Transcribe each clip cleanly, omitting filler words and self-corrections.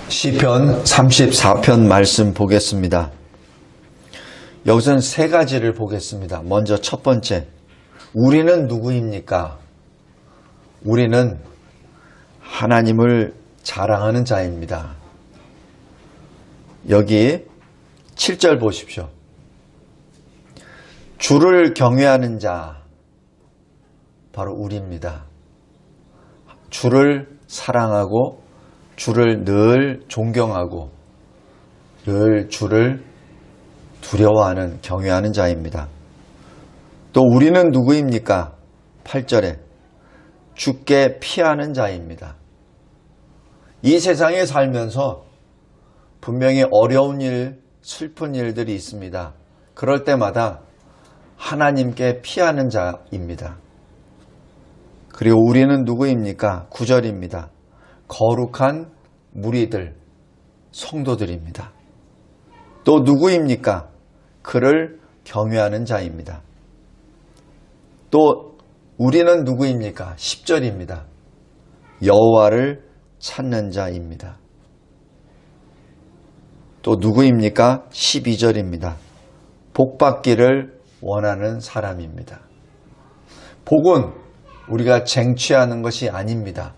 시편 34편 말씀 보겠습니다. 여기서는 세 가지를 보겠습니다. 먼저 첫 번째, 우리는 누구입니까? 우리는 하나님을 자랑하는 자입니다. 여기 7절 보십시오. 주를 경외하는 자, 바로 우리입니다. 주를 사랑하고 주를 늘 존경하고 늘 주를 두려워하는 경외하는 자입니다. 또 우리는 누구입니까? 8절에 주께 피하는 자입니다. 이 세상에 살면서 분명히 어려운 일, 슬픈 일들이 있습니다. 그럴 때마다 하나님께 피하는 자입니다. 그리고 우리는 누구입니까? 9절입니다. 거룩한 무리들, 성도들입니다. 또 누구입니까? 그를 경외하는 자입니다. 또 우리는 누구입니까? 10절입니다. 여호와를 찾는 자입니다. 또 누구입니까? 12절입니다. 복받기를 원하는 사람입니다. 복은 우리가 쟁취하는 것이 아닙니다.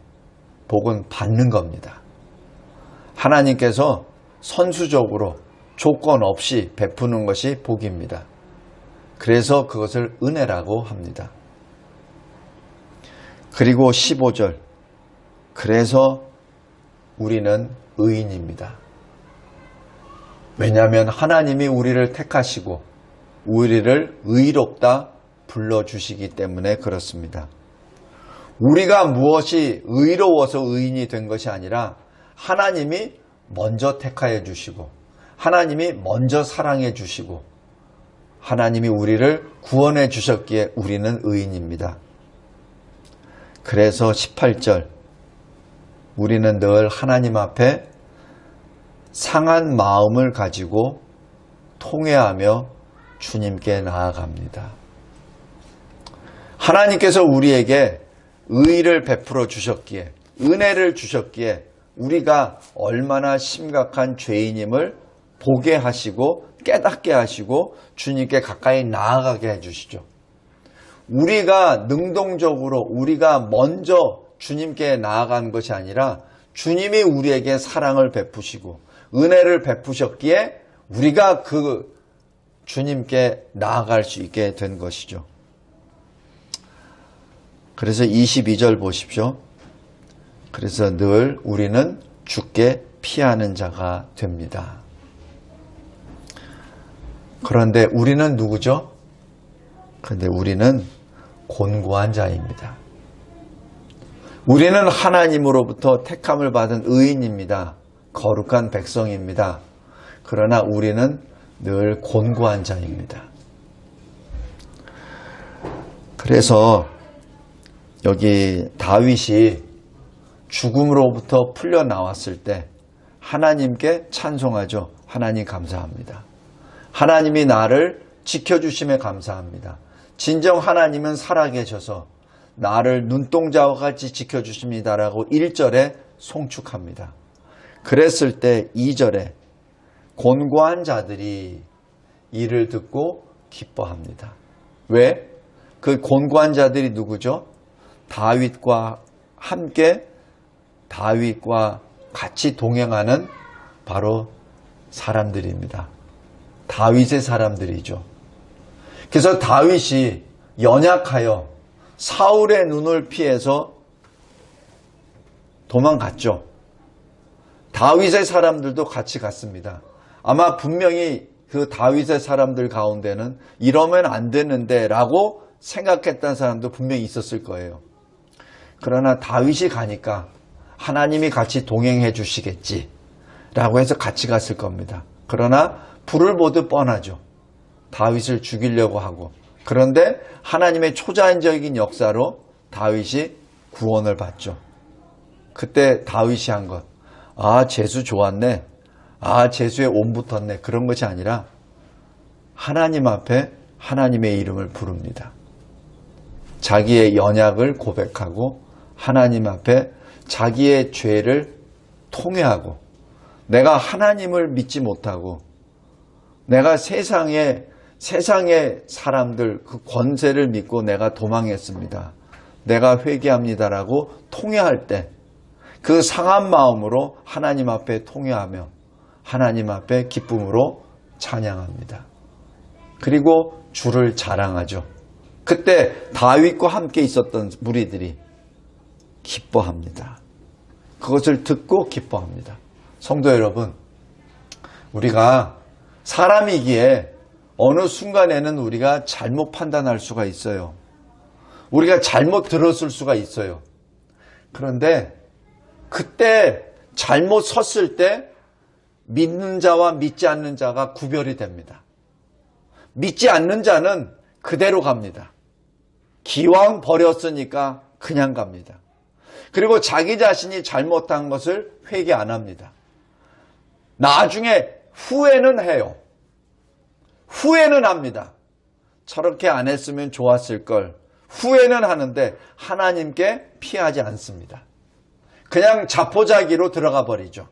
복은 받는 겁니다. 하나님께서 선수적으로 조건 없이 베푸는 것이 복입니다. 그래서 그것을 은혜라고 합니다. 그리고 15절, 그래서 우리는 의인입니다. 왜냐하면 하나님이 우리를 택하시고 우리를 의롭다 불러주시기 때문에 그렇습니다. 우리가 무엇이 의로워서 의인이 된 것이 아니라 하나님이 먼저 택하여 주시고 하나님이 먼저 사랑해 주시고 하나님이 우리를 구원해 주셨기에 우리는 의인입니다. 그래서 18절, 우리는 늘 하나님 앞에 상한 마음을 가지고 통회하며 주님께 나아갑니다. 하나님께서 우리에게 의를 베풀어 주셨기에, 은혜를 주셨기에 우리가 얼마나 심각한 죄인임을 보게 하시고 깨닫게 하시고 주님께 가까이 나아가게 해주시죠. 우리가 능동적으로 우리가 먼저 주님께 나아간 것이 아니라 주님이 우리에게 사랑을 베푸시고 은혜를 베푸셨기에 우리가 그 주님께 나아갈 수 있게 된 것이죠. 그래서 22절 보십시오. 그래서 늘 우리는 주께 피하는 자가 됩니다. 그런데 우리는 누구죠? 그런데 우리는 곤고한 자입니다. 우리는 하나님으로부터 택함을 받은 의인입니다. 거룩한 백성입니다. 그러나 우리는 늘 곤고한 자입니다. 그래서 여기 다윗이 죽음으로부터 풀려나왔을 때 하나님께 찬송하죠. 하나님 감사합니다. 하나님이 나를 지켜주심에 감사합니다. 진정 하나님은 살아계셔서 나를 눈동자와 같이 지켜주십니다라고 1절에 송축합니다. 그랬을 때 2절에 곤고한 자들이 이를 듣고 기뻐합니다. 왜? 그 곤고한 자들이 누구죠? 다윗과 함께 다윗과 같이 동행하는 바로 사람들입니다. 다윗의 사람들이죠. 그래서 다윗이 연약하여 사울의 눈을 피해서 도망갔죠. 다윗의 사람들도 같이 갔습니다. 아마 분명히 그 다윗의 사람들 가운데는 이러면 안 되는데 라고 생각했던 사람도 분명히 있었을 거예요. 그러나 다윗이 가니까 하나님이 같이 동행해 주시겠지 라고 해서 같이 갔을 겁니다. 그러나 불을 보듯 뻔하죠. 다윗을 죽이려고 하고. 그런데 하나님의 초자연적인 역사로 다윗이 구원을 받죠. 그때 다윗이 한 것, 아 재수 좋았네, 아 재수에 온 붙었네, 그런 것이 아니라 하나님 앞에 하나님의 이름을 부릅니다. 자기의 연약을 고백하고 하나님 앞에 자기의 죄를 통회하고 내가 하나님을 믿지 못하고 내가 세상의 사람들 그 권세를 믿고 내가 도망했습니다. 내가 회개합니다라고 통회할 때 그 상한 마음으로 하나님 앞에 통회하며 하나님 앞에 기쁨으로 찬양합니다. 그리고 주를 자랑하죠. 그때 다윗과 함께 있었던 무리들이 기뻐합니다. 그것을 듣고 기뻐합니다. 성도 여러분, 우리가 사람이기에 어느 순간에는 우리가 잘못 판단할 수가 있어요. 우리가 잘못 들었을 수가 있어요. 그런데 그때 잘못 섰을 때 믿는 자와 믿지 않는 자가 구별이 됩니다. 믿지 않는 자는 그대로 갑니다. 기왕 버렸으니까 그냥 갑니다. 그리고 자기 자신이 잘못한 것을 회개 안 합니다. 나중에 후회는 해요. 후회는 합니다. 저렇게 안 했으면 좋았을 걸. 후회는 하는데 하나님께 피하지 않습니다. 그냥 자포자기로 들어가 버리죠.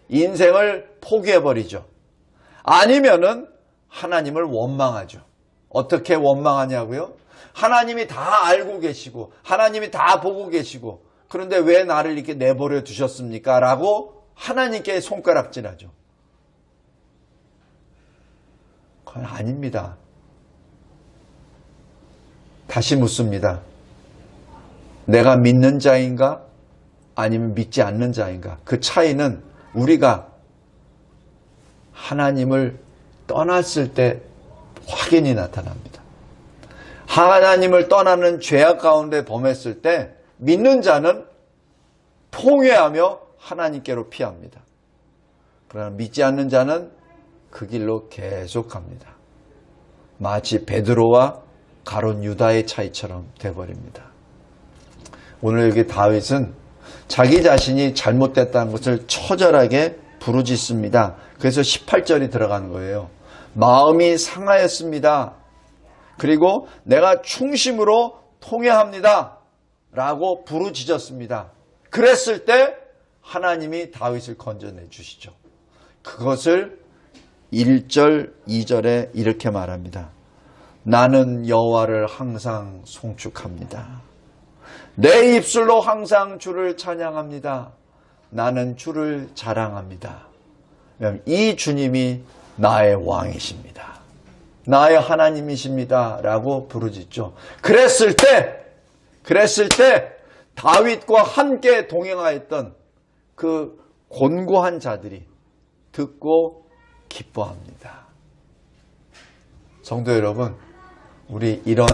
인생을 포기해버리죠. 아니면은 하나님을 원망하죠. 어떻게 원망하냐고요? 하나님이 다 알고 계시고 하나님이 다 보고 계시고 그런데 왜 나를 이렇게 내버려 두셨습니까? 라고 하나님께 손가락질하죠. 그건 아닙니다. 다시 묻습니다. 내가 믿는 자인가? 아니면 믿지 않는 자인가? 그 차이는 우리가 하나님을 떠났을 때 확연히 나타납니다. 하나님을 떠나는 죄악 가운데 범했을 때 믿는 자는 통회하며 하나님께로 피합니다. 그러나 믿지 않는 자는 그 길로 계속 갑니다. 마치 베드로와 가룟 유다의 차이처럼 돼버립니다. 오늘 여기 다윗은 자기 자신이 잘못됐다는 것을 처절하게 부르짖습니다. 그래서 18절이 들어가는 거예요. 마음이 상하였습니다. 그리고 내가 충심으로 통회합니다. 라고 부르짖었습니다. 그랬을 때 하나님이 다윗을 건져내 주시죠. 그것을 1절, 2절에 이렇게 말합니다. 나는 여호와를 항상 송축합니다. 내 입술로 항상 주를 찬양합니다. 나는 주를 자랑합니다. 이 주님이 나의 왕이십니다. 나의 하나님이십니다. 라고 부르짖죠. 그랬을 때 다윗과 함께 동행하였던 그 곤고한 자들이 듣고 기뻐합니다. 성도 여러분, 우리 이런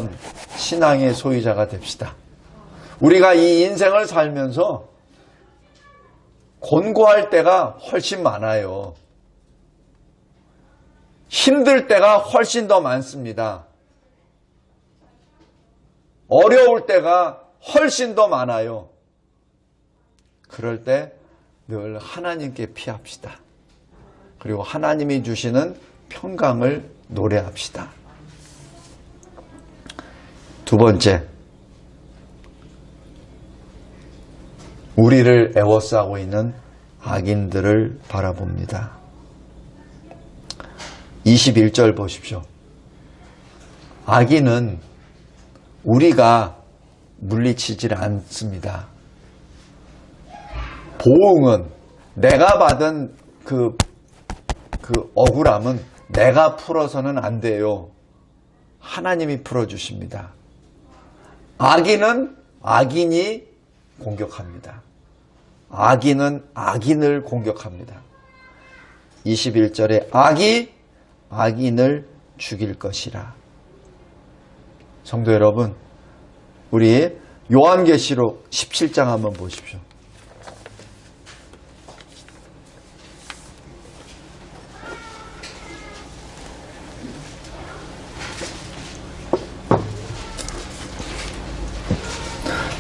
신앙의 소유자가 됩시다. 우리가 이 인생을 살면서 곤고할 때가 훨씬 많아요. 힘들 때가 훨씬 더 많습니다. 어려울 때가 훨씬 더 많아요. 그럴 때 늘 하나님께 피합시다. 그리고 하나님이 주시는 평강을 노래합시다. 두 번째, 우리를 애워싸고 있는 악인들을 바라봅니다. 21절 보십시오. 악인은 우리가 물리치질 않습니다. 보응은 내가 받은 그 억울함은 내가 풀어서는 안 돼요. 하나님이 풀어주십니다. 악인은 악인이 공격합니다. 악인은 악인을 공격합니다. 21절에 악이 악인을 죽일 것이라. 성도 여러분, 우리 요한계시록 17장 한번 보십시오.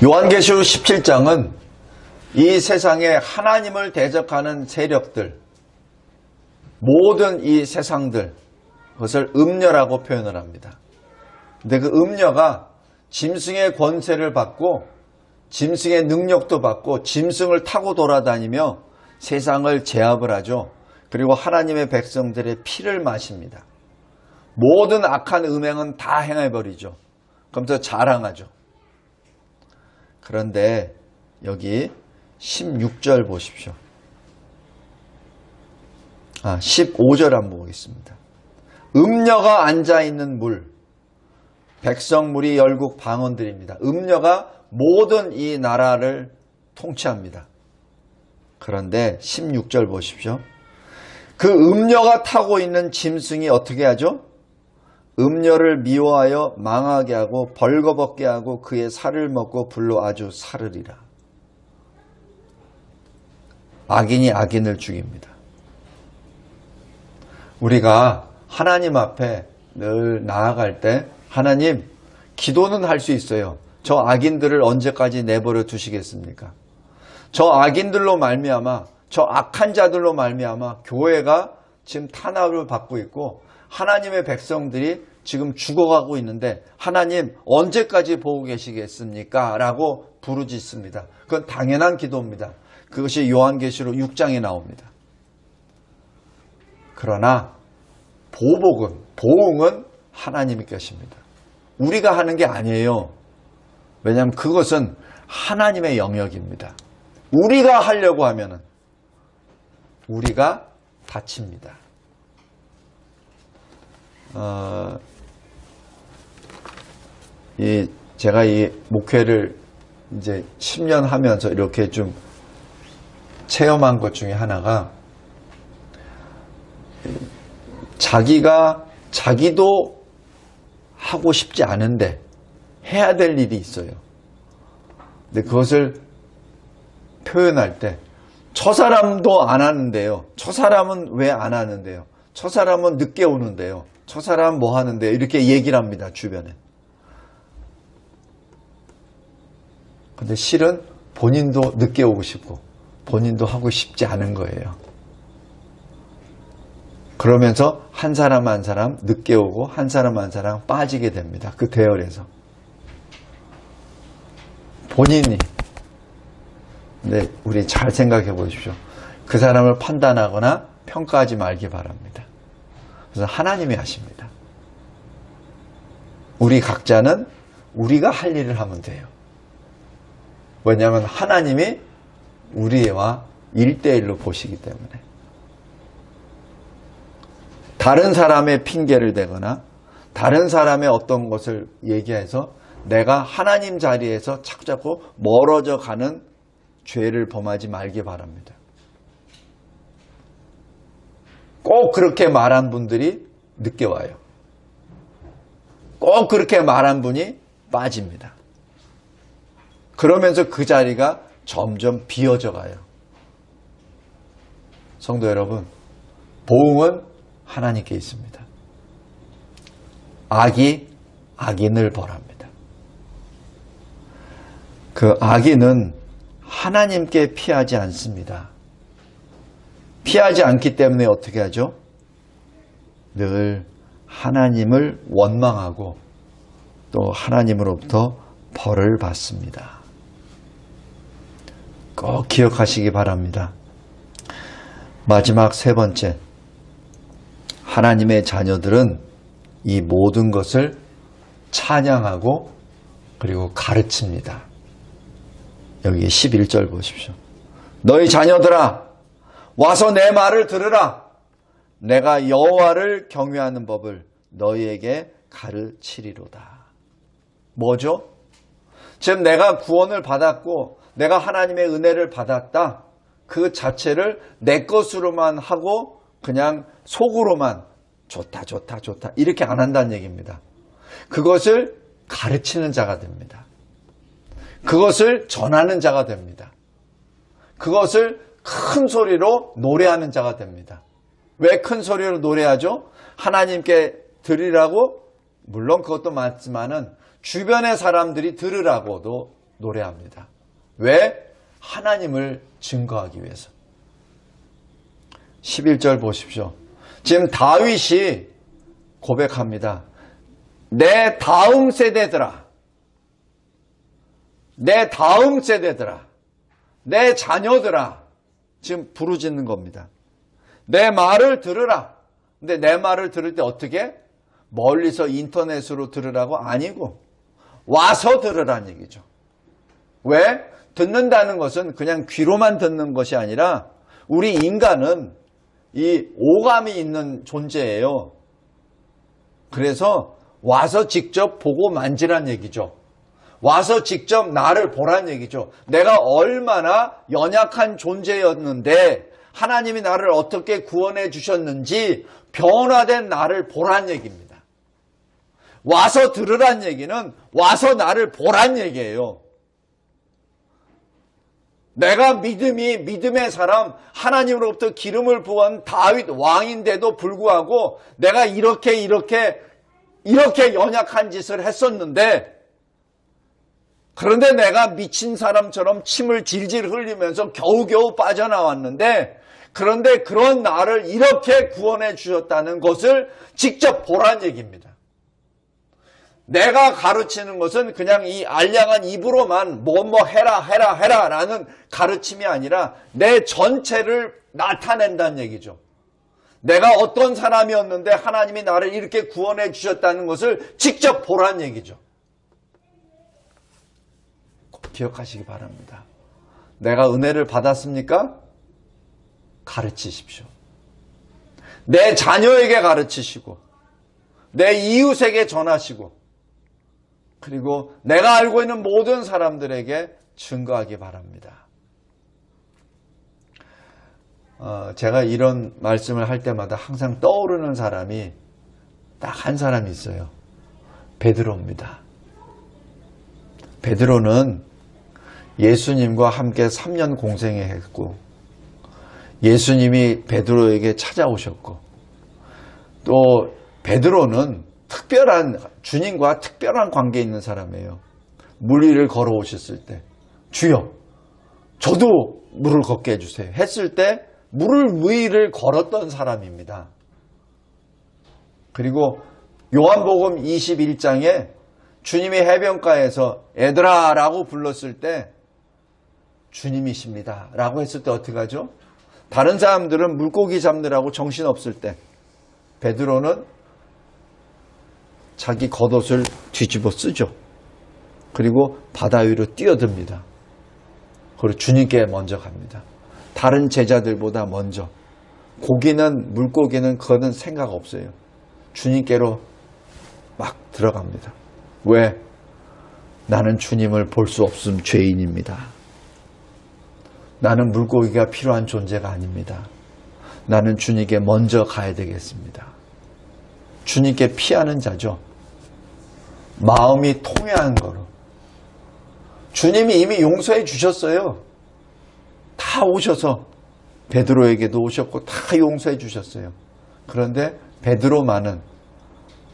요한계시록 17장은 이 세상에 하나님을 대적하는 세력들, 모든 이 세상들, 그것을 음녀라고 표현을 합니다. 근데 그 음녀가 짐승의 권세를 받고 짐승의 능력도 받고 짐승을 타고 돌아다니며 세상을 제압을 하죠. 그리고 하나님의 백성들의 피를 마십니다. 모든 악한 음행은 다 행해버리죠. 그러면서 자랑하죠. 그런데 여기 16절 보십시오. 15절 한번 보겠습니다. 음녀가 앉아있는 물, 백성물이 열국 방언들입니다. 음녀가 모든 이 나라를 통치합니다. 그런데 16절 보십시오. 그 음녀가 타고 있는 짐승이 어떻게 하죠? 음녀를 미워하여 망하게 하고 벌거벗게 하고 그의 살을 먹고 불로 아주 사르리라. 악인이 악인을 죽입니다. 우리가 하나님 앞에 늘 나아갈 때 하나님, 기도는 할 수 있어요. 저 악인들을 언제까지 내버려 두시겠습니까? 저 악인들로 말미암아, 저 악한 자들로 말미암아 교회가 지금 탄압을 받고 있고 하나님의 백성들이 지금 죽어가고 있는데 하나님 언제까지 보고 계시겠습니까? 라고 부르짖습니다. 그건 당연한 기도입니다. 그것이 요한계시록 6장에 나옵니다. 그러나 보응은 하나님이 것입니다. 우리가 하는 게 아니에요. 왜냐하면 그것은 하나님의 영역입니다. 우리가 하려고 하면은 우리가 다칩니다. 제가 이 목회를 이제 10년 하면서 이렇게 좀 체험한 것 중에 하나가 자기도 하고 싶지 않은데 해야 될 일이 있어요. 근데 그것을 표현할 때 저 사람도 안 하는데요. 저 사람은 왜 안 하는데요. 저 사람은 늦게 오는데요. 저 사람은 뭐 하는데요. 이렇게 얘기를 합니다. 주변에. 근데 실은 본인도 늦게 오고 싶고 본인도 하고 싶지 않은 거예요. 그러면서 한 사람 한 사람 늦게 오고 한 사람 한 사람 빠지게 됩니다. 그 대열에서. 본인이. 근데 우리 잘 생각해 보십시오. 그 사람을 판단하거나 평가하지 말기 바랍니다. 그래서 하나님이 하십니다. 우리 각자는 우리가 할 일을 하면 돼요. 왜냐하면 하나님이 우리와 1대1로 보시기 때문에. 다른 사람의 핑계를 대거나 다른 사람의 어떤 것을 얘기해서 내가 하나님 자리에서 자꾸 멀어져 가는 죄를 범하지 말기 바랍니다. 꼭 그렇게 말한 분들이 늦게 와요. 꼭 그렇게 말한 분이 빠집니다. 그러면서 그 자리가 점점 비어져 가요. 성도 여러분, 보응은 하나님께 있습니다. 악이 악인을 벌합니다. 그 악인은 하나님께 피하지 않습니다. 피하지 않기 때문에 어떻게 하죠? 늘 하나님을 원망하고 또 하나님으로부터 벌을 받습니다. 꼭 기억하시기 바랍니다. 마지막 세 번째, 하나님의 자녀들은 이 모든 것을 찬양하고 그리고 가르칩니다. 여기 11절 보십시오. 너희 자녀들아 와서 내 말을 들으라. 내가 여호와를 경외하는 법을 너희에게 가르치리로다. 뭐죠? 지금 내가 구원을 받았고 내가 하나님의 은혜를 받았다. 그 자체를 내 것으로만 하고 그냥 속으로만 좋다 좋다 좋다 이렇게 안 한다는 얘기입니다. 그것을 가르치는 자가 됩니다. 그것을 전하는 자가 됩니다. 그것을 큰 소리로 노래하는 자가 됩니다. 왜 큰 소리로 노래하죠? 하나님께 드리라고, 물론 그것도 맞지만은 주변의 사람들이 들으라고도 노래합니다. 왜? 하나님을 증거하기 위해서. 11절 보십시오. 지금 다윗이 고백합니다. 내 다음 세대들아. 내 다음 세대들아, 내 자녀들아, 지금 부르짖는 겁니다. 내 말을 들으라. 근데 내 말을 들을 때 어떻게? 멀리서 인터넷으로 들으라고? 아니고 와서 들으라는 얘기죠. 왜? 듣는다는 것은 그냥 귀로만 듣는 것이 아니라 우리 인간은 이 오감이 있는 존재예요. 그래서 와서 직접 보고 만지란 얘기죠. 와서 직접 나를 보란 얘기죠. 내가 얼마나 연약한 존재였는데 하나님이 나를 어떻게 구원해 주셨는지 변화된 나를 보란 얘기입니다. 와서 들으란 얘기는 와서 나를 보란 얘기예요. 내가 믿음의 사람, 하나님으로부터 기름을 부은 다윗 왕인데도 불구하고 내가 이렇게 연약한 짓을 했었는데, 그런데 내가 미친 사람처럼 침을 질질 흘리면서 겨우겨우 빠져나왔는데, 그런데 그런 나를 이렇게 구원해 주셨다는 것을 직접 보란 얘기입니다. 내가 가르치는 것은 그냥 이 알량한 입으로만 뭐뭐 해라 라는 가르침이 아니라 내 전체를 나타낸다는 얘기죠. 내가 어떤 사람이었는데 하나님이 나를 이렇게 구원해 주셨다는 것을 직접 보란 얘기죠. 꼭 기억하시기 바랍니다. 내가 은혜를 받았습니까? 가르치십시오. 내 자녀에게 가르치시고 내 이웃에게 전하시고 그리고 내가 알고 있는 모든 사람들에게 증거하기 바랍니다. 제가 이런 말씀을 할 때마다 항상 떠오르는 사람이 딱 한 사람이 있어요. 베드로입니다. 베드로는 예수님과 함께 3년 공생했고 예수님이 베드로에게 찾아오셨고 또 베드로는 주님과 특별한 관계에 있는 사람이에요. 물 위를 걸어오셨을 때 주여 저도 물을 걷게 해주세요 했을 때 물을 위를 걸었던 사람입니다. 그리고 요한복음 21장에 주님이 해변가에서 얘들아 라고 불렀을 때 주님이십니다 라고 했을 때 어떻게 하죠? 다른 사람들은 물고기 잡느라고 정신없을 때 베드로는 자기 겉옷을 뒤집어 쓰죠. 그리고 바다 위로 뛰어듭니다. 그리고 주님께 먼저 갑니다. 다른 제자들보다 먼저. 물고기는 그거는 생각 없어요. 주님께로 막 들어갑니다. 왜? 나는 주님을 볼 수 없음 죄인입니다. 나는 물고기가 필요한 존재가 아닙니다. 나는 주님께 먼저 가야 되겠습니다. 주님께 피하는 자죠. 마음이 통회한 거로. 주님이 이미 용서해 주셨어요. 다 오셔서 베드로에게도 오셨고 다 용서해 주셨어요. 그런데 베드로만은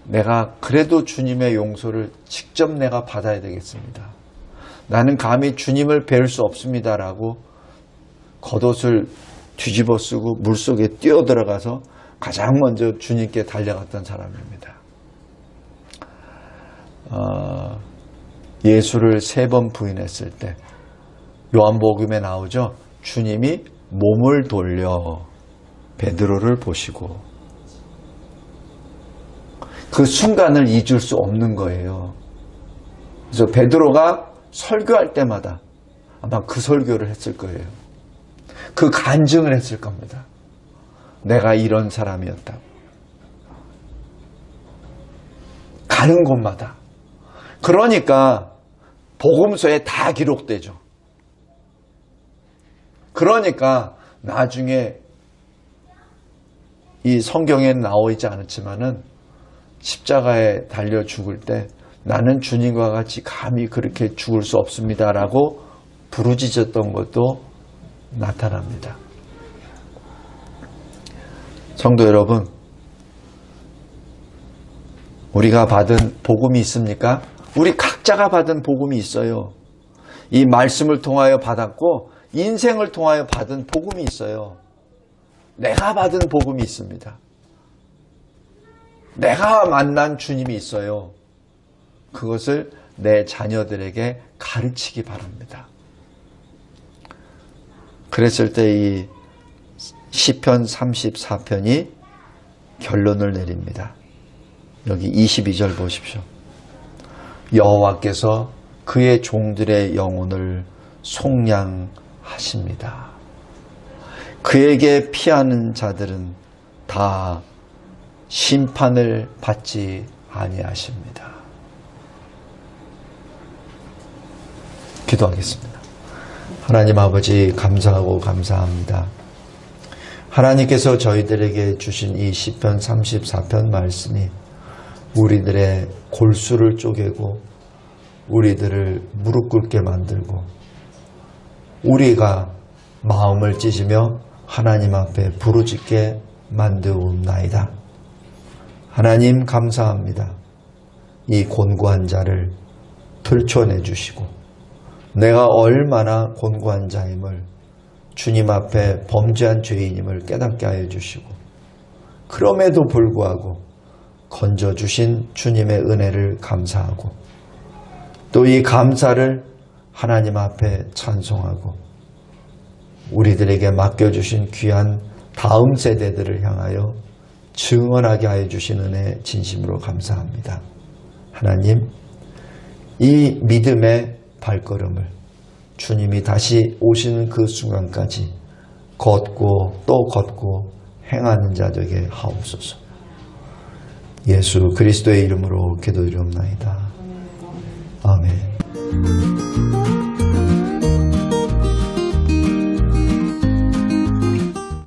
내가 그래도 주님의 용서를 직접 내가 받아야 되겠습니다. 나는 감히 주님을 뵐 수 없습니다라고 겉옷을 뒤집어 쓰고 물속에 뛰어들어가서 가장 먼저 주님께 달려갔던 사람입니다. 예수를 3번 부인했을 때 요한복음에 나오죠. 주님이 몸을 돌려 베드로를 보시고 그 순간을 잊을 수 없는 거예요. 그래서 베드로가 설교할 때마다 아마 그 설교를 했을 거예요. 그 간증을 했을 겁니다. 내가 이런 사람이었다고. 가는 곳마다. 그러니까 복음서에 다 기록되죠. 그러니까 나중에 이 성경에 나와 있지 않았지만은 십자가에 달려 죽을 때 나는 주님과 같이 감히 그렇게 죽을 수 없습니다라고 부르짖었던 것도 나타납니다. 성도 여러분, 우리가 받은 복음이 있습니까? 우리 각자가 받은 복음이 있어요. 이 말씀을 통하여 받았고 인생을 통하여 받은 복음이 있어요. 내가 받은 복음이 있습니다. 내가 만난 주님이 있어요. 그것을 내 자녀들에게 가르치기 바랍니다. 그랬을 때 이 시편 34편이 결론을 내립니다. 여기 22절 보십시오. 여호와께서 그의 종들의 영혼을 속량하십니다. 그에게 피하는 자들은 다 심판을 받지 아니하십니다. 기도하겠습니다. 하나님 아버지, 감사하고 감사합니다. 하나님께서 저희들에게 주신 이 시편 34편 말씀이 우리들의 골수를 쪼개고 우리들을 무릎 꿇게 만들고 우리가 마음을 찢으며 하나님 앞에 부르짖게 만드옵나이다. 하나님 감사합니다. 이 곤고한 자를 들춰내 주시고 내가 얼마나 곤고한 자임을 주님 앞에 범죄한 죄인임을 깨닫게 하여 주시고 그럼에도 불구하고 건져주신 주님의 은혜를 감사하고 또 이 감사를 하나님 앞에 찬송하고 우리들에게 맡겨주신 귀한 다음 세대들을 향하여 증언하게 하여 주신 은혜 진심으로 감사합니다. 하나님, 이 믿음의 발걸음을 주님이 다시 오시는 그 순간까지 걷고 또 걷고 행하는 자 되게 하옵소서. 예수 그리스도의 이름으로 기도드리옵나이다. 아멘.